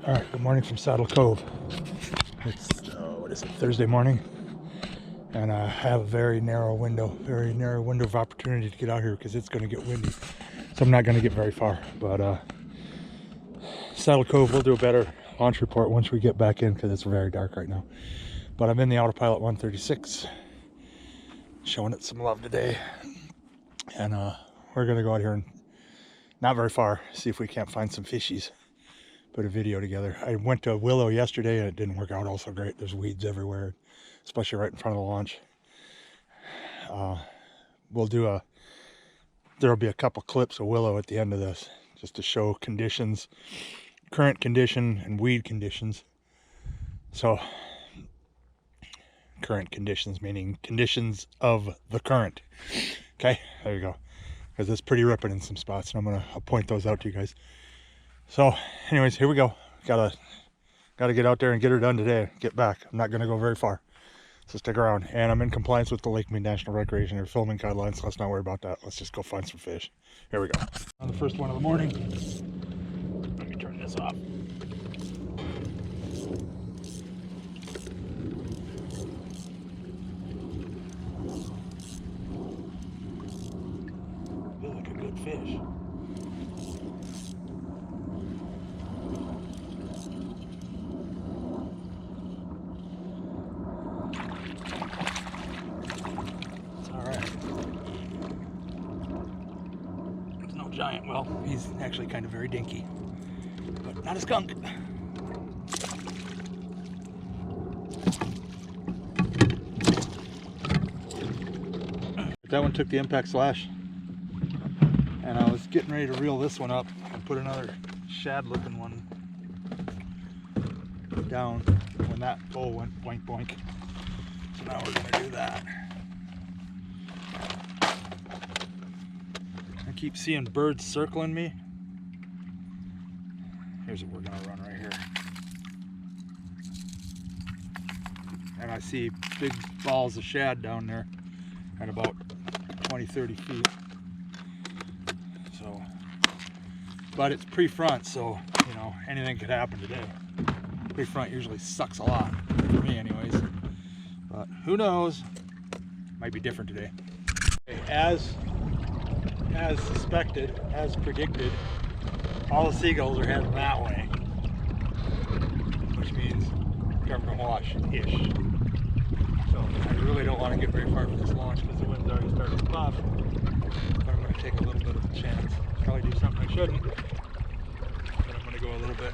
All right, good morning from Saddle Cove. It's what is it, Thursday morning, and I have a very narrow window of opportunity to get out here because it's going to get windy, so I'm not going to get very far. But Saddle Cove, we'll do a better launch report once we get back in because it's very dark right now. But I'm in the Autopilot 136, showing it some love today, and we're going to go out here and not very far, see if we can't find some fishies. Put a video together. I went to Willow yesterday and it didn't work out all so great. There's weeds everywhere, especially right in front of the launch. There'll be a couple clips of Willow at the end of this, just to show conditions, current condition and weed conditions. So current conditions meaning conditions of the current. Okay, there you go. Because it's pretty ripping in some spots, and I'll point those out to you guys. So anyways, here we go. Gotta get out there and get her done today. Get back. I'm not gonna go very far, so stick around. And I'm in compliance with the Lakemead National Recreation and filming guidelines, so let's not worry about that. Let's just go find some fish. Here we go. On the first one of the morning. Let me turn this off. Feels like a good fish. Giant. Well, he's actually kind of very dinky, but not a skunk. That one took the impact slash, and I was getting ready to reel this one up and put another shad looking one down when that pole went boink boink. So now we're going to do that. Keep seeing birds circling me. Here's what we're gonna run right here. And I see big balls of shad down there at about 20-30 feet. So, but it's pre-front, so you know anything could happen today. Pre-front usually sucks a lot, for me anyways. But who knows? Might be different today. Okay, as suspected, as predicted, all the seagulls are heading that way, which means government wash-ish. So I really don't want to get very far from this launch because the wind's already starting to puff, but I'm going to take a little bit of a chance. Probably do something I shouldn't, but I'm going to go a little bit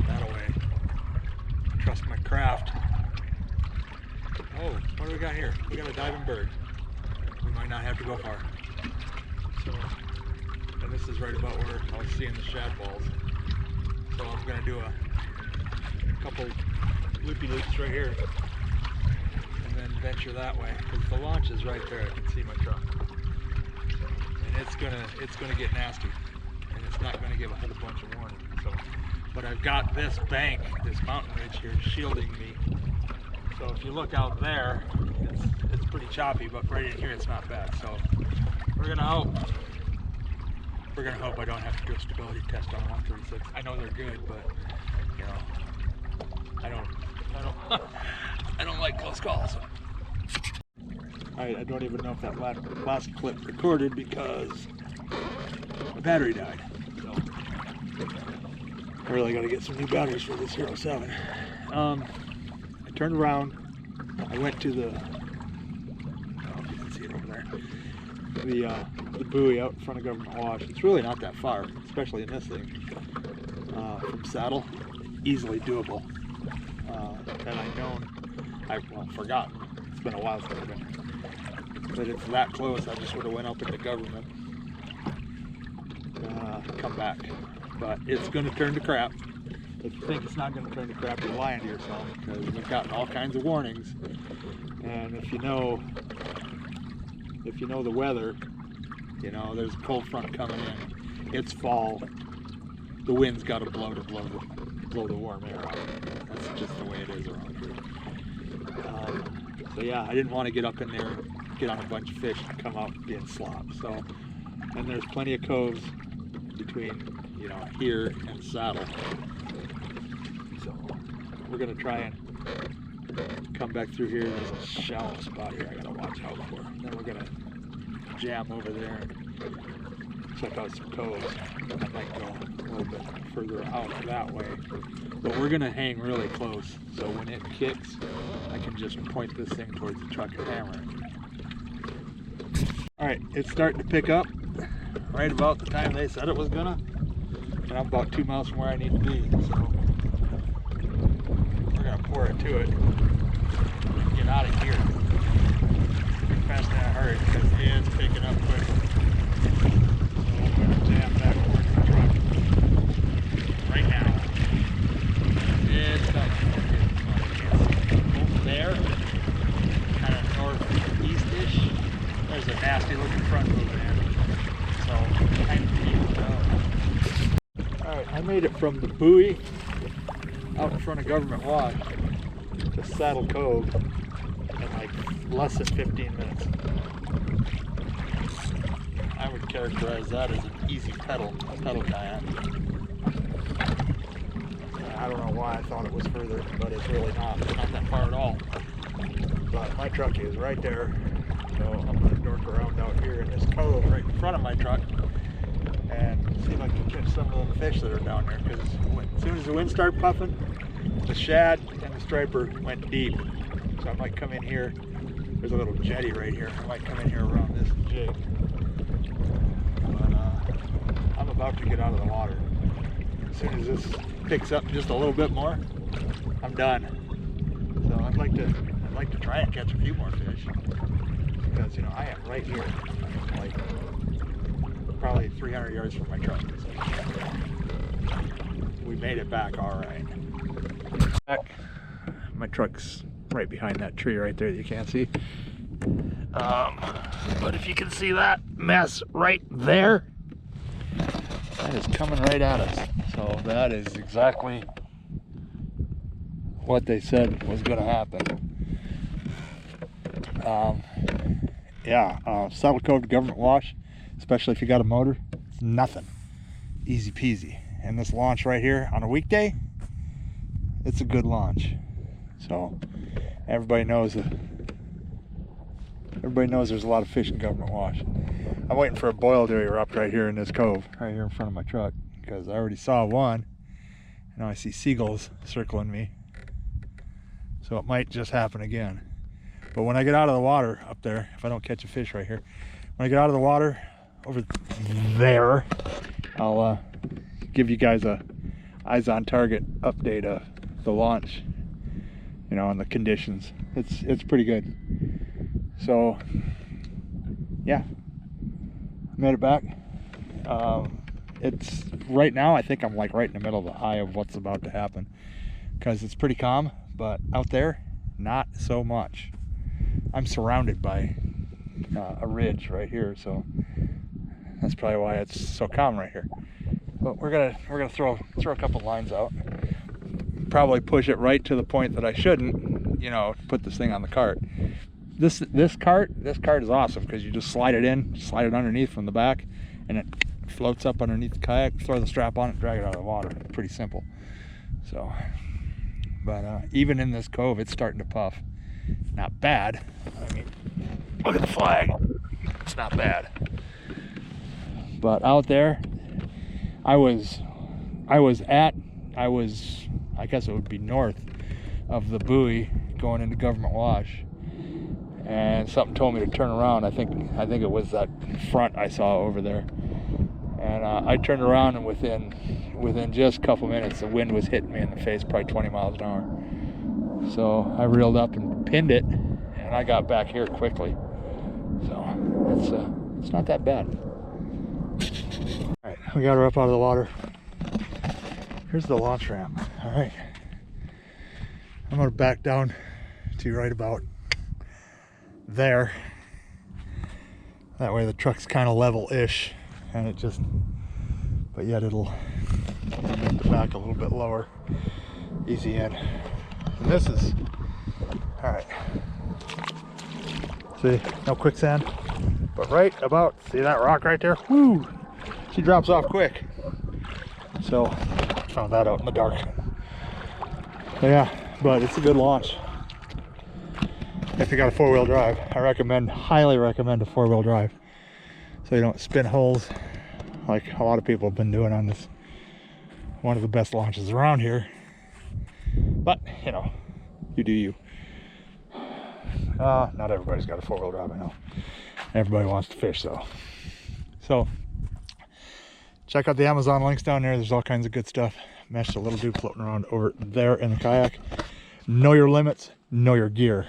that way. Trust my craft. Oh, what do we got here? We got a diving bird. We might not have to go far. So, and this is right about where I was seeing the shad balls. So I'm going to do a couple loopy loops right here and then venture that way because the launch is right there. I can see my truck, and it's gonna get nasty, and it's not going to give a whole bunch of warning. So, but I've got this bank, this mountain ridge here, shielding me. So if you look out there, it's pretty choppy, but right in here it's not bad. So we're gonna hope I don't have to do a stability test on 136. I know they're good, but you know, I don't like close calls. I don't even know if that last clip recorded because my battery died. So I really got to get some new batteries for this Hero 7. I turned around, I went to the, oh, you can see it over there, the buoy out in front of Government Wash. It's really not that far, especially in this thing, from Saddle, easily doable. And I've forgotten, it's been a while since I've been here, but it's that close. I just would have went up into Government, come back, but it's going to turn to crap. If you think it's not going to turn to crap, you're lying to yourself, because we've gotten all kinds of warnings. And if you know the weather, you know there's a cold front coming in. It's fall. The wind's got to blow the warm air out. That's just the way it is around here. So yeah, I didn't want to get up in there, get on a bunch of fish, and come out being slop. So, and there's plenty of coves between you know, here and saddle. So we're gonna try and come back through here. There's a shallow spot here I gotta watch out for. Then we're gonna jam over there and check out some coves. I might go a little bit further out that way, but we're gonna hang really close, so when it kicks I can just point this thing towards the truck and hammer it. All right, it's starting to pick up right about the time they said it was gonna, and I'm about 2 miles from where I need to be, so we're gonna pour it to it and get out of here faster than I heard, because it's picking up quickly. So I'm gonna jam back towards the truck right now. It's coming. Over there, kind of northeast-ish, there's a nasty looking front moving in. So time to keep it going. Alright, I made it from the buoy out in front of Government Wash to Saddle Cove in like less than 15 minutes. I would characterize that as an easy pedal kayak. I don't know why I thought it was further, but it's really not. It's not that far at all. But my truck is right there, so I'm going to dork around out here in this cove right in front of my truck and see if I can catch some of the fish that are down there. Because as soon as the wind started puffing, the shad and the striper went deep. So I might come in here. There's a little jetty right here. I might come in here around this jig. But I'm about to get out of the water. As soon as this picks up just a little bit more, I'm done. So I'd like to try and catch a few more fish, because you know I am right here, like probably 300 yards from my truck. So we made it back all right. My truck's right behind that tree right there that you can't see. But if you can see that mess right there, that is coming right at us. So that is exactly what they said was going to happen. Saddle Cove to Government Wash, especially if you got a motor, it's nothing. Easy peasy. And this launch right here on a weekday, it's a good launch. So everybody knows there's a lot of fish in Government Wash. I'm waiting for a boil to erupt right here in this cove, right here in front of my truck, because I already saw one. Now I see seagulls circling me. So it might just happen again. But when I get out of the water up there, if I don't catch a fish right here, when I get out of the water over there, I'll give you guys a eyes on target update of the launch, you know, and the conditions. It's pretty good. So yeah, made it back. It's right now, I think I'm like right in the middle of the eye of what's about to happen, because it's pretty calm, but out there not so much. I'm surrounded by a ridge right here, so that's probably why it's so calm right here. But we're gonna throw a couple lines out, probably push it right to the point that I shouldn't, you know, put this thing on the cart. This cart is awesome, because you just slide it underneath from the back, and it floats up underneath the kayak, throw the strap on it, drag it out of the water. Pretty simple. So, but even in this cove, it's starting to puff. Not bad. I mean, look at the flag. It's not bad. But out there, I guess it would be north of the buoy going into Government Wash, and something told me to turn around. I think it was that front I saw over there, and I turned around, and within just a couple minutes the wind was hitting me in the face, probably 20 miles an hour. So I reeled up and pinned it, and I got back here quickly. So it's not that bad. All right, we got her up out of the water. Here's the launch ramp. All right, I'm gonna back down to right about there. That way the truck's kind of level-ish, and but yet it'll make the back a little bit lower. Easy in. And this is, all right, see, no quicksand, but right about, see that rock right there? Woo! She drops off quick. So found that out in the dark. But yeah, but it's a good launch. If you got a 4-wheel drive, I highly recommend a 4-wheel drive, so you don't spin holes like a lot of people have been doing on this. One of the best launches around here. But you know, you do you. Not everybody's got a 4-wheel drive, I know. Everybody wants to fish, though. So check out the Amazon links down there. There's all kinds of good stuff. Meshed a little dude floating around over there in the kayak. Know your limits, know your gear.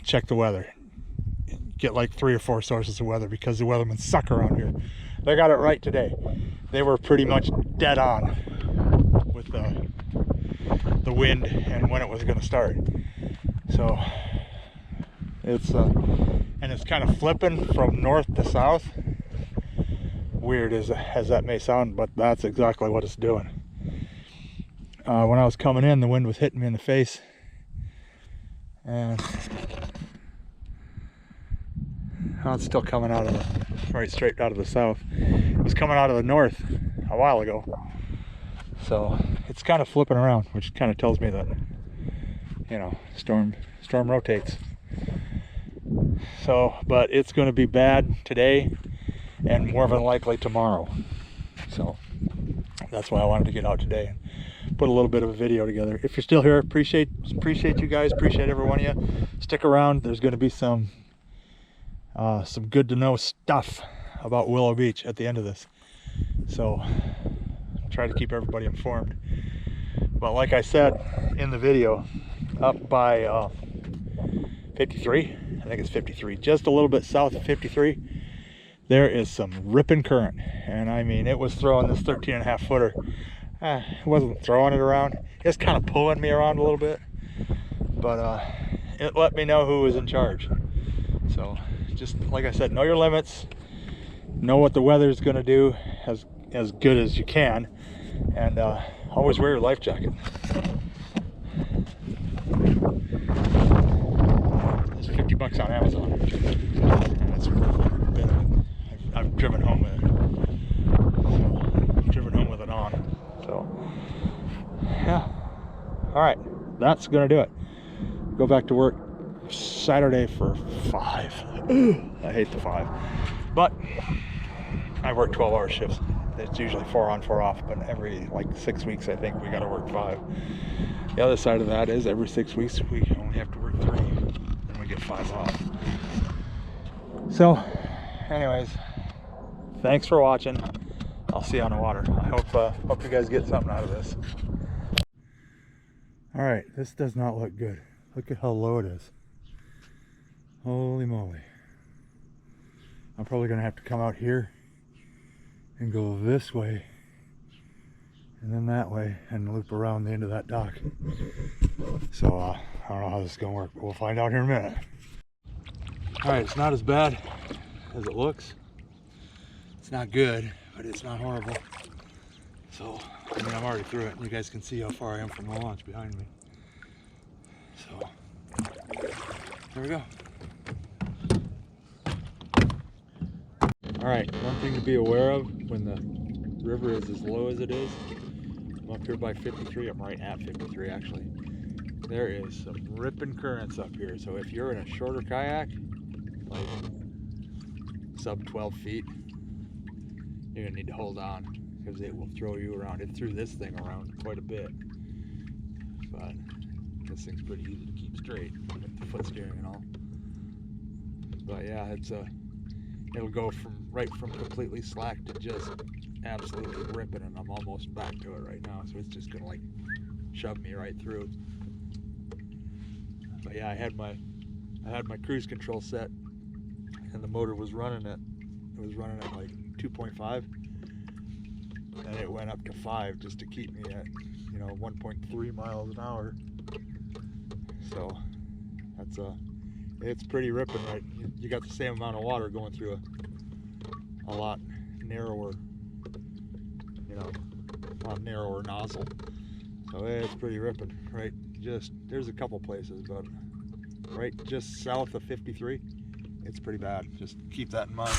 Check the weather. Get like 3 or 4 sources of weather, because the weathermen suck around here. They got it right today. They were pretty much dead on with the wind and when it was going to start. So it's kind of flipping from north to south. Weird as that may sound, but that's exactly what it's doing. When I was coming in, the wind was hitting me in the face, and now it's still coming out of right straight out of the south. It was coming out of the north a while ago, so it's kind of flipping around, which kind of tells me that, you know, storm rotates. So, but it's going to be bad today and more than likely tomorrow. So that's why I wanted to get out today and put a little bit of a video together. If you're still here, appreciate you guys, appreciate every one of you. Stick around. There's going to be some good to know stuff about Willow Beach at the end of this. So I'll try to keep everybody informed. But like I said in the video, up by 53, I think it's 53, just a little bit south of 53, there is some ripping current. And I mean, it was throwing this 13.5 footer. It wasn't throwing it around, it's kind of pulling me around a little bit, but it let me know who was in charge. So just like I said, know your limits, know what the weather's going to do as good as you can, and always wear your life jacket. It's $50 on Amazon, and it's worth every bit of it. I've driven home with it. So, I've driven home with it on. So yeah, all right, that's gonna do it. Go back to work Saturday for 5. I hate the 5, but I work 12-hour shifts. It's usually 4 on 4 off, but every like 6 weeks I think we got to work 5. The other side of that is every 6 weeks we only have to work 3, and we get 5 off. So anyways, thanks for watching. I'll see you on the water. I hope you guys get something out of this. All right, this does not look good. Look at how low it is. Holy moly. I'm probably gonna have to come out here and go this way and then that way and loop around the end of that dock. So I don't know how this is gonna work, but we'll find out here in a minute. All right, it's not as bad as it looks. It's not good, but it's not horrible. So I mean, I'm already through it, and you guys can see how far I am from the launch behind me. So there we go. All right, one thing to be aware of when the river is as low as it is, I'm up here by 53, I'm right at 53 actually. There is some ripping currents up here, so if you're in a shorter kayak, like sub 12 feet, you're gonna need to hold on, because it will throw you around. It threw this thing around quite a bit, but this thing's pretty easy to keep straight with the foot steering and all. But yeah, it'll go from completely slack to just absolutely ripping, and I'm almost back to it right now, so it's just gonna like shove me right through. But yeah, I had my cruise control set, and the motor was running at like 2.5, and it went up to 5 just to keep me at, you know, 1.3 miles an hour. So that's it's pretty ripping, right? You got the same amount of water going through a lot narrower, you know, a lot narrower nozzle. So it's pretty ripping, right? Just, there's a couple places, but right just south of 53, it's pretty bad. Just keep that in mind.